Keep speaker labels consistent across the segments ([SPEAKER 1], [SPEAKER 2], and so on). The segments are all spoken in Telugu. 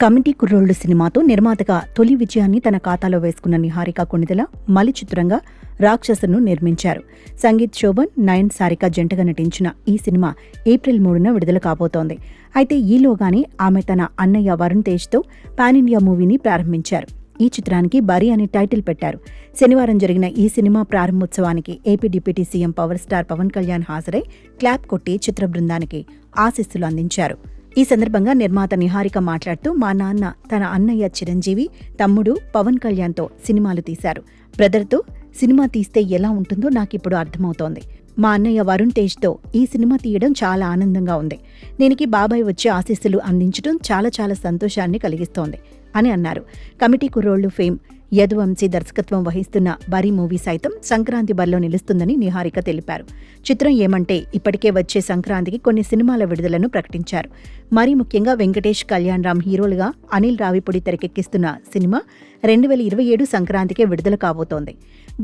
[SPEAKER 1] కమిటీ కుర్రోళ్లు సినిమాతో నిర్మాతగా తొలి విజయాన్ని తన ఖాతాలో వేసుకున్న నిహారిక కొణిదెల మలి చిత్రంగా రాక్షసును నిర్మించారు. సంగీత్ శోభన్, నయన్, సారిక జంటగా నటించిన ఈ సినిమా ఏప్రిల్ 3న విడుదల కాబోతోంది. అయితే ఈలోగానే ఆమె తన అన్నయ్య వరుణ్ తేజ్తో పాన్ ఇండియా మూవీని ప్రారంభించారు. ఈ చిత్రానికి బరీ అనే టైటిల్ పెట్టారు. శనివారం జరిగిన ఈ సినిమా ప్రారంభోత్సవానికి AP deputy CM power star Pawan Kalyan హాజరై క్లాప్ కొట్టి చిత్ర బృందానికి ఆశీస్సులు అందించారు. ఈ సందర్భంగా నిర్మాత నిహారిక మాట్లాడుతూ, మా నాన్న తన అన్నయ్య చిరంజీవి, తమ్ముడు పవన్ కళ్యాణ్తో సినిమాలు తీశారు. బ్రదర్తో సినిమా తీస్తే ఎలా ఉంటుందో నాకిప్పుడు అర్థమవుతోంది. మా అన్నయ్య వరుణ్ తేజ్తో ఈ సినిమా తీయడం చాలా ఆనందంగా ఉంది. దీనికి బాబాయ్ వచ్చి ఆశీస్సులు అందించడం చాలా చాలా సంతోషాన్ని కలిగిస్తోంది అని అన్నారు. కమిటీ కుర్రోళ్లు ఫేమ్ యదువంశీ దర్శకత్వం వహిస్తున్న బరీ మూవీ సైతం సంక్రాంతి బరిలో నిలుస్తుందని నిహారిక తెలిపారు. చిత్రం ఏమంటే ఇప్పటికే వచ్చే సంక్రాంతికి కొన్ని సినిమాల విడుదలను ప్రకటించారు. మరీ ముఖ్యంగా వెంకటేష్, కళ్యాణ్ రామ్ హీరోలుగా అనిల్ రావిపూడి తెరకెక్కిస్తున్న సినిమా 2027 సంక్రాంతికే విడుదల కాబోతోంది.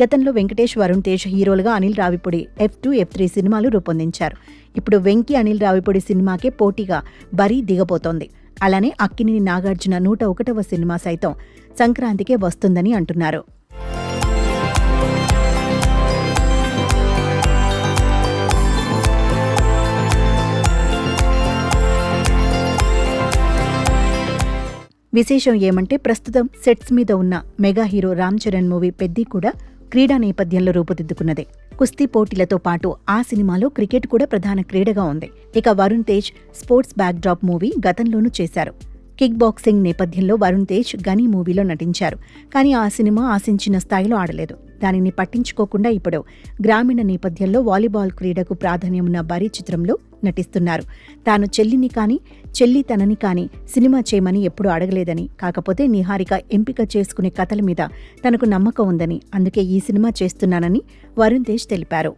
[SPEAKER 1] గతంలో వెంకటేష్, వరుణ్ తేజ్ హీరోలుగా అనిల్ రావిపూడి F2, F3 సినిమాలు రూపొందించారు. ఇప్పుడు వెంకీ, అనిల్ రావిపూడి సినిమాకే పోటీగా బరీ దిగబోతోంది. అలానే అక్కినేని నాగార్జున 101వ సినిమా సైతం సంక్రాంతికే వస్తుందని అంటున్నారు. విశేషం ఏమంటే ప్రస్తుతం సెట్స్ మీద ఉన్న mega hero Ram Charan movie Peddi కూడా క్రీడా నేపథ్యంలో రూపుదిద్దుకున్నదే. కుస్తీ పోటీలతో పాటు ఆ సినిమాలో క్రికెట్ కూడా ప్రధాన క్రీడగా ఉంది. ఇక Varun Tej sports backdrop movie గతంలోనూ చేశారు. కిక్ బాక్సింగ్ నేపథ్యంలో వరుణ్ తేజ్ గనీ మూవీలో నటించారు. కానీ ఆ సినిమా ఆశించిన స్థాయిలో ఆడలేదు. దానిని పట్టించుకోకుండా ఇప్పుడు గ్రామీణ నేపథ్యంలో వాలీబాల్ క్రీడకు ప్రాధాన్యమున్న బరీ చిత్రంలో నటిస్తున్నారు. తాను చెల్లిని కానీ, చెల్లి తనని కానీ సినిమా చేయమని ఎప్పుడూ అడగలేదని, కాకపోతే నిహారిక ఎంపిక చేసుకునే కథల మీద తనకు నమ్మకం ఉందని, అందుకే ఈ సినిమా చేస్తున్నానని వరుణ్ తేజ్ తెలిపారు.